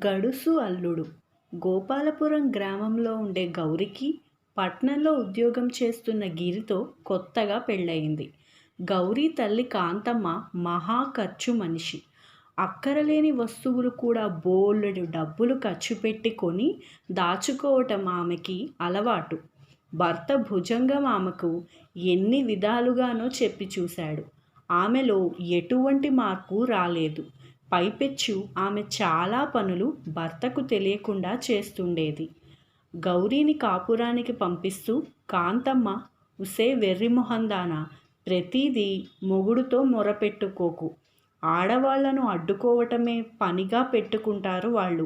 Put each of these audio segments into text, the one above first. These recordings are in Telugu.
గడుసు అల్లుడు. గోపాలపురం గ్రామంలో ఉండే గౌరికి పట్నంలో ఉద్యోగం చేస్తున్న గిరితో కొత్తగా పెళ్ళయింది. గౌరీ తల్లి కాంతమ్మ మహా ఖర్చు మనిషి. అక్కరలేని వస్తువులు కూడా బోలెడు డబ్బులు ఖర్చు పెట్టి కొని దాచుకోవటం ఆమెకి అలవాటు. భర్త భుజంగం ఆమెకు ఎన్ని విధాలుగానో చెప్పి చూశాడు. ఆమెలో ఎటువంటి మార్పు రాలేదు. పైపెచ్చు ఆమె చాలా పనులు భర్తకు తెలియకుండా చేస్తుండేది. గౌరీని కాపురానికి పంపిస్తూ కాంతమ్మ, ఉసే వెర్రిమొహందానా, ప్రతిదీ మొగుడుతో మొరపెట్టుకోకు. ఆడవాళ్లను అడ్డుకోవటమే పనిగా పెట్టుకుంటారు వాళ్ళు.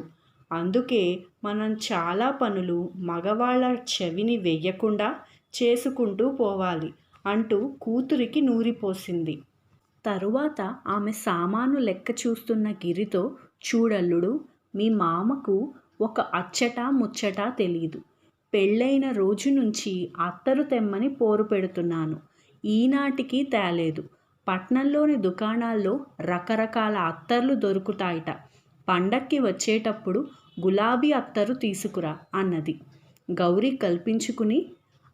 అందుకే మనం చాలా పనులు మగవాళ్ళ చెవిని వెయ్యకుండా చేసుకుంటూ పోవాలి అంటూ కూతురికి నూరిపోసింది. తరువాత ఆమె సామాను లెక్క చూస్తున్న గిరితో, చూడల్లుడు, మీ మామకు ఒక అచ్చటా ముచ్చటా తెలీదు. పెళ్ళైన రోజు నుంచి అత్తరు తెమ్మని పోరు పెడుతున్నాను. ఈనాటికి తేలేదు. పట్నంలోని దుకాణాల్లో రకరకాల అత్తర్లు దొరుకుతాయట. పండక్కి వచ్చేటప్పుడు గులాబీ అత్తరు తీసుకురా అన్నది. గౌరీ కల్పించుకుని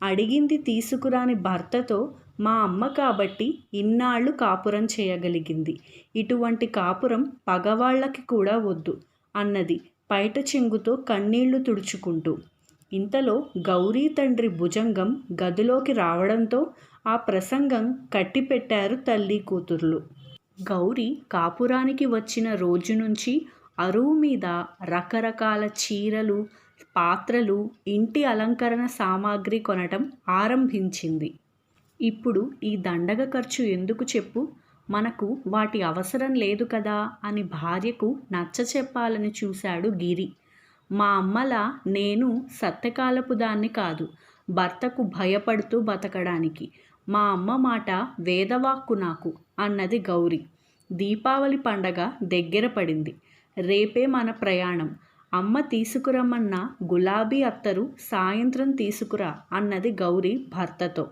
అడిగింది తీసుకురాని భర్తతో, మా అమ్మ కాబట్టి ఇన్నాళ్ళు కాపురం చేయగలిగింది. ఇటువంటి కాపురం పగవాళ్ళకి కూడా వద్దు అన్నది పైట చెంగుతో కన్నీళ్లు తుడుచుకుంటూ. ఇంతలో గౌరీ తండ్రి భుజంగం గదిలోకి రావడంతో ఆ ప్రసంగం కట్టిపెట్టారు తల్లి కూతుర్లు. గౌరీ కాపురానికి వచ్చిన రోజు నుంచి అరువు మీద రకరకాల చీరలు, పాత్రలు, ఇంటి అలంకరణ సామాగ్రి కొనటం ఆరంభించింది. ఇప్పుడు ఈ దండగ ఖర్చు ఎందుకు చెప్పు, మనకు వాటి అవసరం లేదు కదా అని భార్యకు నచ్చచెప్పాలని చూశాడు గిరి. మా అమ్మలా నేను సత్యకాలపు దాన్ని కాదు, భర్తకు భయపడుతూ బతకడానికి. మా అమ్మ మాట వేదవాక్కు నాకు అన్నది గౌరీ. దీపావళి పండగ దగ్గర పడింది. రేపే మన ప్రయాణం. అమ్మ తీసుకురమ్మన్న గులాబీ అత్తరు సాయంత్రం తీసుకురా అన్నది గౌరీ భర్తతో.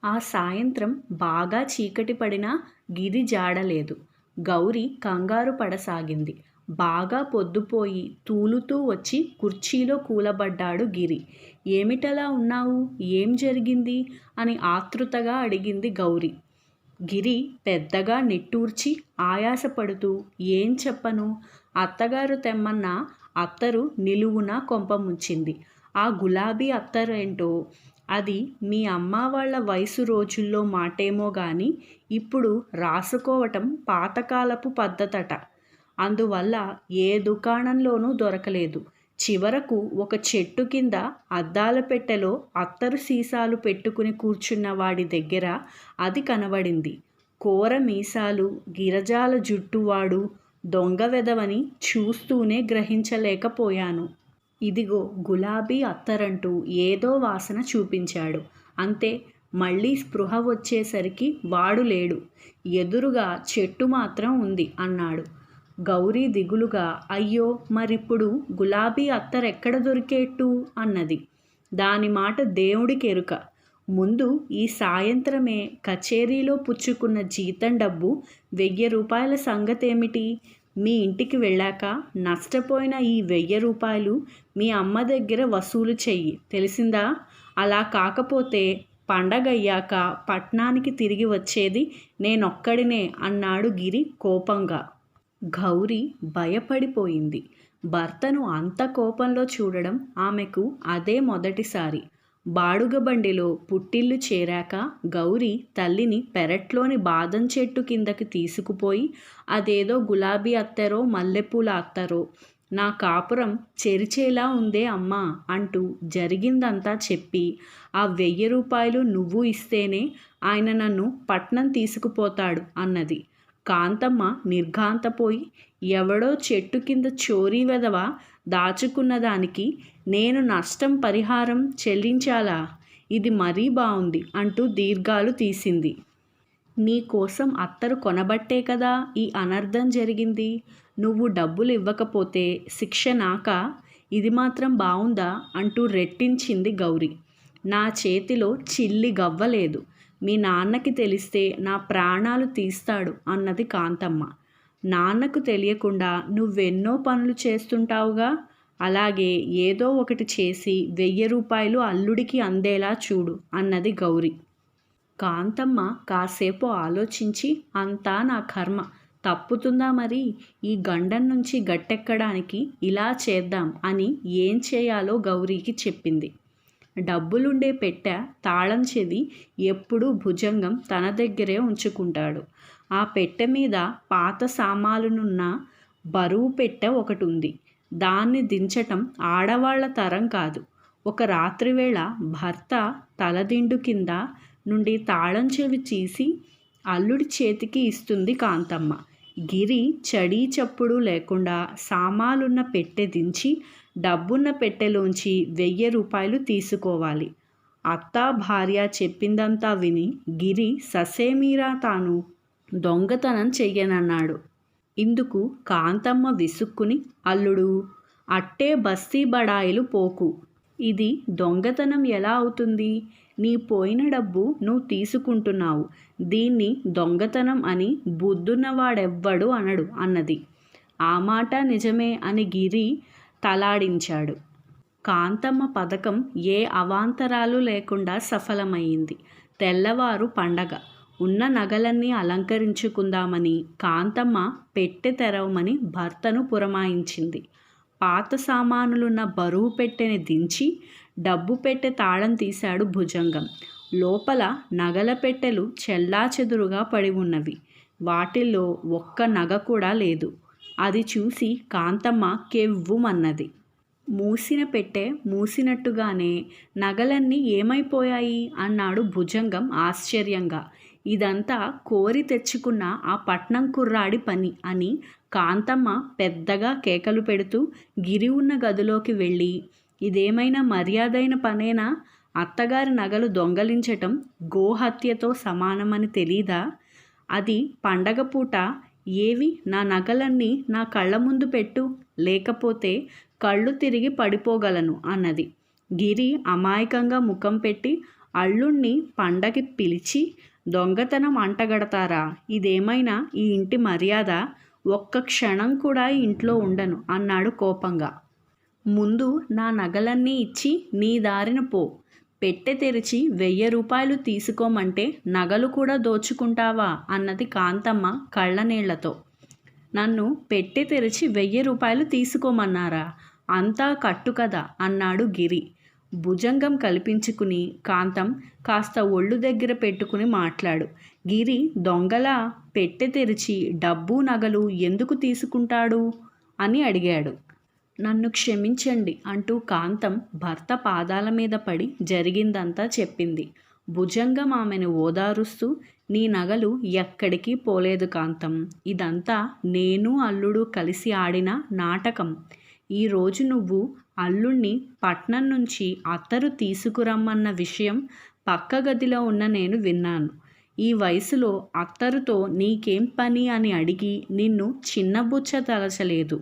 ఆ సాయంత్రం బాగా చీకటి పడినా గిరి జాడలేదు. గౌరీ కంగారు పడసాగింది. బాగా పొద్దుపోయి తూలుతూ వచ్చి కుర్చీలో కూలబడ్డాడు గిరి. ఏమిటలా ఉన్నావు, ఏం జరిగింది అని ఆతృతగా అడిగింది గౌరీ. గిరి పెద్దగా నిట్టూర్చి ఆయాసపడుతూ, ఏం చెప్పను, అత్తగారు తెమ్మన్న అత్తరు నిలువున కొంపముంచింది. ఆ గులాబీ అత్తరేంటో, అది మీ అమ్మ వాళ్ళ వయసు రోజుల్లో మాటేమో గాని ఇప్పుడు రాసుకోవటం పాతకాలపు పద్ధతట. అందువల్ల ఏ దుకాణంలోనూ దొరకలేదు. చివరకు ఒక చెట్టు కింద అద్దాల పెట్టెలో అత్తరు సీసాలు పెట్టుకుని కూర్చున్న వాడి దగ్గర అది కనబడింది. కోర మీసాలు, గిరజాల జుట్టువాడు దొంగ వెధవని చూస్తూనే గ్రహించలేకపోయాను. ఇదిగో గులాబీ అత్తరంటూ ఏదో వాసన చూపించాడు. అంతే. మళ్ళీ స్పృహ వచ్చేసరికి వాడు లేడు. ఎదురుగా చెట్టు మాత్రం ఉంది అన్నాడు. గౌరీ దిగులుగా, అయ్యో, మరిప్పుడు గులాబీ అత్తరెక్కడ దొరికేట్టు అన్నది. దాని మాట దేవుడికెరుక. ముందు ఈ సాయంత్రమే కచేరీలో పుచ్చుకున్న జీతం డబ్బు 1000 రూపాయల సంగతేమిటి? మీ ఇంటికి వెళ్ళాక నష్టపోయిన ఈ 1000 రూపాయలు మీ అమ్మ దగ్గర వసూలు చెయ్యి, తెలిసిందా? అలా కాకపోతే పండగయ్యాక పట్నానికి తిరిగి వచ్చేది నేనొక్కడినే అన్నాడు గిరి కోపంగా. గౌరీ భయపడిపోయింది. భర్తను అంత కోపంలో చూడడం ఆమెకు అదే మొదటిసారి. బాడుగబండిలో పుట్టిల్లు చేరాక గౌరీ తల్లిని పెరట్లోని బాదం చెట్టు కిందకి తీసుకుపోయి, అదేదో గులాబీ అత్తరో మల్లెపూల అత్తరో, నా కాపురం చెరిచేలా ఉందే అమ్మా అంటూ జరిగిందంతా చెప్పి, ఆ 1000 రూపాయలు నువ్వు ఇస్తేనే ఆయన నన్ను పట్నం తీసుకుపోతాడు అన్నది. కాంతమ్మ నిర్ఘాంతపోయి, ఎవడో చెట్టు కింద చోరీ వెధవ దాచుకున్న దానికి నేను నష్టం పరిహారం చెల్లించాలా? ఇది మరీ బావుంది అంటూ దీర్ఘాలు తీసింది. నీ కోసం అత్తరు కొనబట్టే కదా ఈ అనర్థం జరిగింది. నువ్వు డబ్బులు ఇవ్వకపోతే శిక్ష నాకా? ఇది మాత్రం బావుందా అంటూ రెట్టించింది గౌరీ. నా చేతిలో చిల్లి గవ్వలేదు. మీ నాన్నకి తెలిస్తే నా ప్రాణాలు తీస్తాడు అన్నది కాంతమ్మ. నాన్నకు తెలియకుండా నువ్వెన్నో పనులు చేస్తుంటావుగా, అలాగే ఏదో ఒకటి చేసి 1000 రూపాయలు అల్లుడికి అందేలా చూడు అన్నది గౌరి. కాంతమ్మ కాసేపు ఆలోచించి, అంతా నా కర్మ, తప్పుతుందా మరి, ఈ గండం నుంచి గట్టెక్కడానికి ఇలా చేద్దాం అని ఏం చేయాలో గౌరీకి చెప్పింది. డబ్బులుండే పెట్టె తాళం చెవి ఎప్పుడూ భుజంగం తన దగ్గరే ఉంచుకుంటాడు. ఆ పెట్టె మీద పాత సామానులున్న బరువు పెట్టె ఒకటి ఉంది. దాన్ని దించటం ఆడవాళ్ల తరం కాదు. ఒక రాత్రివేళ భర్త తలదిండు కింద నుండి తాళం చెవి తీసి అల్లుడి చేతికి ఇస్తుంది కాంతమ్మ. గిరి చడీ చప్పుడు లేకుండా సామాలున్న పెట్టె దించి డబ్బున్న పెట్టెలోంచి 1000 రూపాయలు తీసుకోవాలి. అత్తా భార్య చెప్పిందంతా విని గిరి ససేమీరా తాను దొంగతనం చెయ్యనన్నాడు. ఇందుకు కాంతమ్మ విసుక్కుని, అల్లుడు, అట్టే బస్తీ బడాయిలు పోకు, ఇది దొంగతనం ఎలా అవుతుంది? నీ పోయిన డబ్బు నువ్వు తీసుకుంటున్నావు, దీన్ని దొంగతనం అని బుద్ధున్నవాడెవ్వడు అనడు అన్నది. ఆ మాట నిజమే అని గిరి తలాడించాడు. కాంతమ్మ పథకం ఏ అవాంతరాలు లేకుండా సఫలమైంది. తెల్లవారు పండగ. ఉన్న నగలన్నీ అలంకరించుకుందామని కాంతమ్మ పెట్టె తెరవమని భర్తను పురమాయించింది. పాత సామానులున్న బరువు పెట్టెని దించి డబ్బు పెట్టె తాళం తీశాడు భుజంగం. లోపల నగల పెట్టెలు చెల్లాచెదురుగా పడి ఉన్నవి. వాటిల్లో ఒక్క నగ కూడా లేదు. అది చూసి కాంతమ్మ కెవ్వుమన్నది. మూసిన పెట్టె మూసినట్టుగానే నగలన్నీ ఏమైపోయాయి అన్నాడు భుజంగం ఆశ్చర్యంగా. ఇదంతా కోరి తెచ్చుకున్న ఆ పట్నం కుర్రాడి పని అని కాంతమ్మ పెద్దగా కేకలు పెడుతూ గిరి ఉన్న గదిలోకి వెళ్ళి, ఇదేమైనా మర్యాదైన పనేనా? అత్తగారి నగలు దొంగలించటం గోహత్యతో సమానమని తెలీదా? అది పండగ పూట. ఏవి నా నగలన్నీ నా కళ్ళ ముందు పెట్టు, లేకపోతే కళ్ళు తిరిగి పడిపోగలను అన్నది. గిరి అమాయకంగా ముఖం పెట్టి, అల్లుణ్ణి పండగకి పిలిచి దొంగతనం అంటగడతారా? ఇదేమైనా ఈ ఇంటి మర్యాద? ఒక్క క్షణం కూడా ఇంట్లో ఉండను అన్నాడు కోపంగా. ముందు నా నగలన్నీ ఇచ్చి నీ దారిన పో. పెట్టె తెరిచి 1000 రూపాయలు తీసుకోమంటే నగలు కూడా దోచుకుంటావా అన్నది కాంతమ్మ కళ్ళనీళ్లతో. నన్ను పెట్టె తెరిచి 1000 రూపాయలు తీసుకోమన్నారా? అంతా కట్టు కదా అన్నాడు గిరి. భుజంగం కల్పించుకుని, కాంతం కాస్త ఒళ్ళు దగ్గర పెట్టుకుని మాట్లాడు. గిరి దొంగలా పెట్టె తెరిచి డబ్బు నగలు ఎందుకు తీసుకుంటాడు అని అడిగాడు. నన్ను క్షమించండి అంటూ కాంతం భర్త పాదాల మీద పడి జరిగిందంతా చెప్పింది. భుజంగం ఆమెను ఓదారుస్తూ, నీ నగలు ఎక్కడికి పోలేదు కాంతం, ఇదంతా నేను అల్లుడు కలిసి ఆడిన నాటకం. ఈరోజు నువ్వు అల్లుణ్ణి పట్నం నుంచి అత్తరు తీసుకురమ్మన్న విషయం పక్క గదిలో ఉన్న నేను విన్నాను. ఈ వయసులో అత్తరుతో నీకేం పని అని అడిగి నిన్ను చిన్నబుచ్చ తలచలేదు.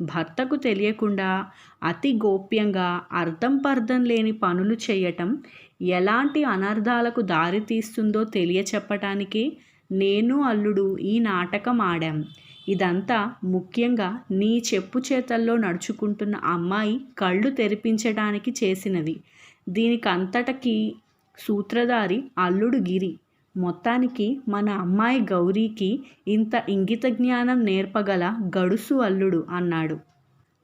భర్తకు తెలియకుండా అతి గోప్యంగా అర్థం పర్థం లేని పనులు చేయటం ఎలాంటి అనర్థాలకు దారితీస్తుందో తెలియచెప్పటానికే నేను అల్లుడు ఈ నాటకం ఆడాం. ఇదంతా ముఖ్యంగా నీ చెప్పు చేతల్లో నడుచుకుంటున్న అమ్మాయి కళ్ళు తెరిపించడానికి చేసినవి. దీనికంతటికీ సూత్రధారి అల్లుడు గిరి. మొత్తానికి మన అమ్మాయి గౌరీకి ఇంత ఇంగిత జ్ఞానం నేర్పగల గడుసు అల్లుడు అన్నాడు.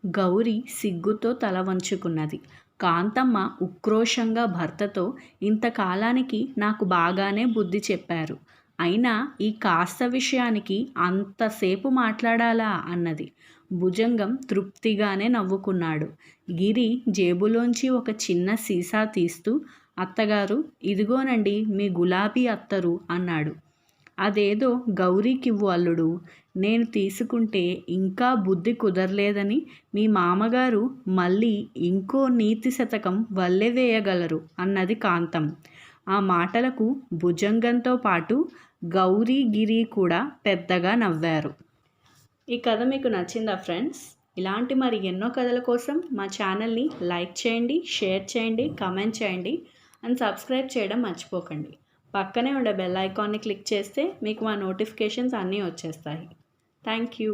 గౌరీ సిగ్గుతో తల వంచుకున్నది. కాంతమ్మ ఉక్రోషంగా భర్తతో, ఇంతకాలానికి నాకు బాగానే బుద్ధి చెప్పారు, అయినా ఈ కాస్త విషయానికి అంతసేపు మాట్లాడాలా అన్నది. భుజంగం తృప్తిగానే నవ్వుకున్నాడు. గిరి జేబులోంచి ఒక చిన్న సీసా తీస్తూ, అత్తగారు, ఇదిగోనండి మీ గులాబీ అత్తరు అన్నాడు. అదేదో గౌరీకివ్వు అల్లుడు, నేను తీసుకుంటే ఇంకా బుద్ధి కుదరలేదని మీ మామగారు మళ్ళీ ఇంకో నీతి శతకం వల్లె వేయగలరు అన్నది కాంతం. ఆ మాటలకు భుజంగంతో పాటు గౌరీ గిరి కూడా పెద్దగా నవ్వారు. ఈ కథ మీకు నచ్చిందా ఫ్రెండ్స్? ఇలాంటి మరి ఎన్నో కథల కోసం మా ఛానల్ని లైక్ చేయండి, షేర్ చేయండి, కామెంట్ చేయండి అండ్ సబ్స్క్రైబ్ చేయడం మర్చిపోకండి. పక్కనే ఉండే బెల్ ఐకాన్ని క్లిక్ చేస్తే మీకు మా నోటిఫికేషన్స్ అన్నీ వచ్చేస్తాయి. Thank you.